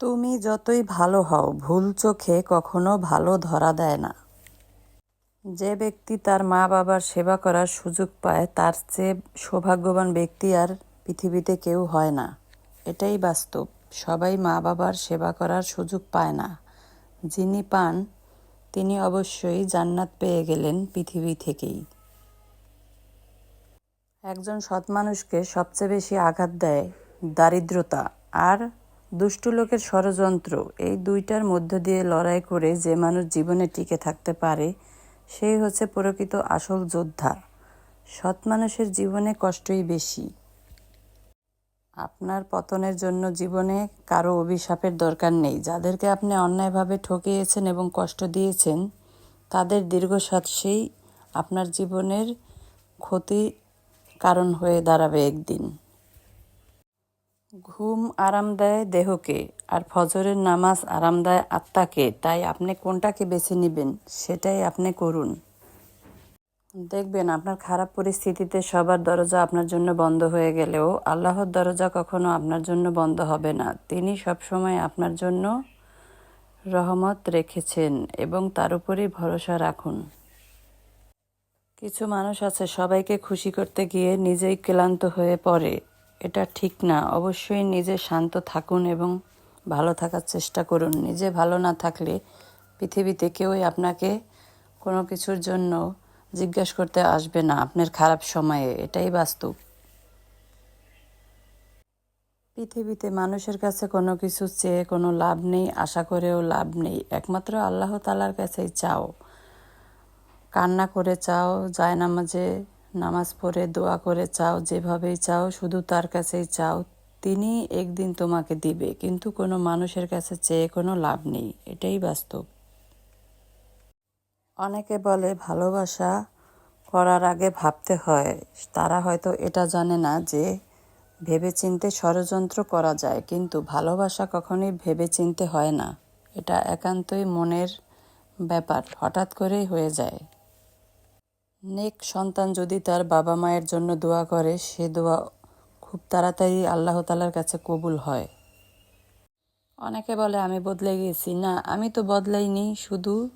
তুমি যতই ভালো হও, ভুল চোখে কখনো ভালো ধরা দেয় না। যে ব্যক্তি তার মা বাবার সেবা করার সুযোগ পায়, তার চেয়ে সৌভাগ্যবান ব্যক্তি আর পৃথিবীতে কেউ হয় না। এটাই বাস্তব। সবাই মা বাবার সেবা করার সুযোগ পায় না। যিনি পান, তিনি অবশ্যই জান্নাত পেয়ে গেলেন পৃথিবী থেকেই। একজন সৎ মানুষকে সবচেয়ে বেশি আঘাত দেয় দারিদ্রতা আর দুষ্টু লোকের ষড়যন্ত্র। এই দুইটার মধ্য দিয়ে লড়াই করে যে মানুষ জীবনে টিকে থাকতে পারে, সেই হচ্ছে প্রকৃত আসল যোদ্ধা। সৎ মানুষের জীবনে কষ্টই বেশি। আপনার পতনের জন্য জীবনে কারো অভিশাপের দরকার নেই। যাদেরকে আপনি অন্যায়ভাবে ঠকিয়েছেন এবং কষ্ট দিয়েছেন, তাদের দীর্ঘশ্বাসেই আপনার জীবনের ক্ষতি কারণ হয়ে দাঁড়াবে একদিন। ঘুম আরাম দেয় দেহকে, আর ফজরের নামাজ আরাম দেয় আত্মাকে। তাই আপনি কোনটাকে বেছে নেবেন, সেটাই আপনি করুন। দেখবেন আপনার খারাপ পরিস্থিতিতে সবার দরজা আপনার জন্য বন্ধ হয়ে গেলেও আল্লাহর দরজা কখনো আপনার জন্য বন্ধ হবে না। তিনি সবসময় আপনার জন্য রহমত রেখেছেন এবং তার উপরই ভরসা রাখুন। কিছু মানুষ আছে সবাইকে খুশি করতে গিয়ে নিজেই ক্লান্ত হয়ে পড়ে। এটা ঠিক না। অবশ্যই নিজে শান্ত থাকুন এবং ভালো থাকার চেষ্টা করুন। নিজে ভালো না থাকলে পৃথিবীতে কেউই আপনাকে কোনো কিছুর জন্য জিজ্ঞাসা করতে আসবে না আপনার খারাপ সময়ে। এটাই বাস্তব। পৃথিবীতে মানুষের কাছে কোনো কিছু চেয়ে কোনো লাভ নেই, আশা করেও লাভ নেই। একমাত্র আল্লাহ তাআলার কাছেই চাও। কান্না করে চাও, জায়নামাজে নামাজ পড়ে দোয়া করে চাও, যেভাবেই চাও, শুধু তার কাছেই চাও। তিনি একদিন তোমাকে দিবে, কিন্তু কোনো মানুষের কাছে চেয়ে কোনো লাভ নেই। এটাই বাস্তব। অনেকে বলে ভালোবাসা করার আগে ভাবতে হয়। তারা হয়তো এটা জানে না যে ভেবেচিন্তে ষড়যন্ত্র করা যায়, কিন্তু ভালোবাসা কখনোই ভেবেচিন্তে হয় না। এটা একান্তই মনের ব্যাপার, হঠাৎ করেই হয়ে যায়। নেক সন্তান যদি তার বাবা মায়ের জন্য দোয়া করে, সে দোয়া খুব তাড়াতাড়ি আল্লাহ তাআলার কাছে কবুল হয়। অনেকে বলে আমি বদলে গেছি। না, আমি তো বদলাইনি। শুধু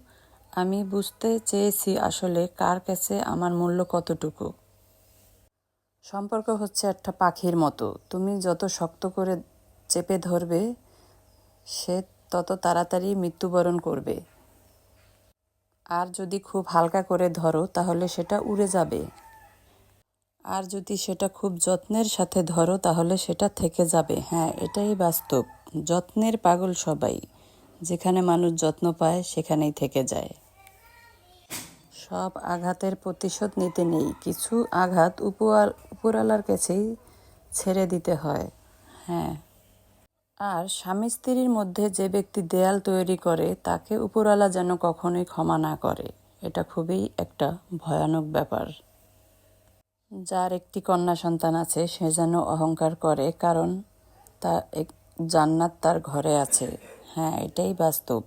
আমি বুঝতে চেয়েছি আসলে কার কাছে আমার মূল্য কতটুকু। সম্পর্ক হচ্ছে একটা পাখির মতো। তুমি যত শক্ত করে চেপে ধরবে, সে তত তাড়াতাড়ি মৃত্যুবরণ করবে। আর যদি খুব হালকা করে ধরো, তাহলে সেটা উড়ে যাবে। আর যদি সেটা খুব যত্নের সাথে ধরো, তাহলে সেটা থেকে যাবে। হ্যাঁ, এটাই বাস্তব। যত্নের পাগল সবাই। যেখানে মানুষ যত্ন পায়, সেখানেই থেকে যায়। সব আঘাতের প্রতিশোধ নিতে নেই। কিছু আঘাত উপরওয়ালার কাছেই ছেড়ে দিতে হয়। হ্যাঁ। আর স্বামী স্ত্রীর মধ্যে যে ব্যক্তি দেয়াল তৈরি করে, তাকে উপরওয়ালা যেন কখনোই ক্ষমা না করে। এটা খুবই একটা ভয়ানক ব্যাপার। যার একটি কন্যা সন্তান আছে, সে যেন অহংকার করে, কারণ তা জান্নাত তার ঘরে আছে। হ্যাঁ, এটাই বাস্তব।